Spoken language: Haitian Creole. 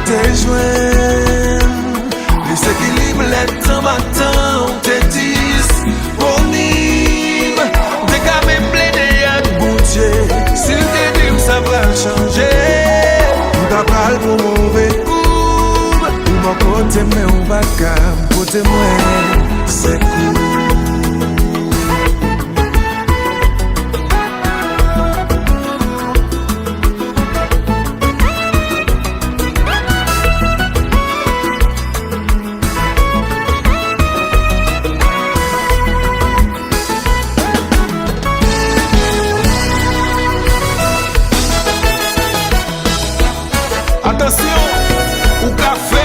te jwen. Desekilib let tan batan ou te disponib. Te ka mem plede yak boutye, sil te dim sa pral chanje. Ou ta pral pou mouve koub, ou mwen kote men ou baka, kote mwen se koub. Attention, ou ka fè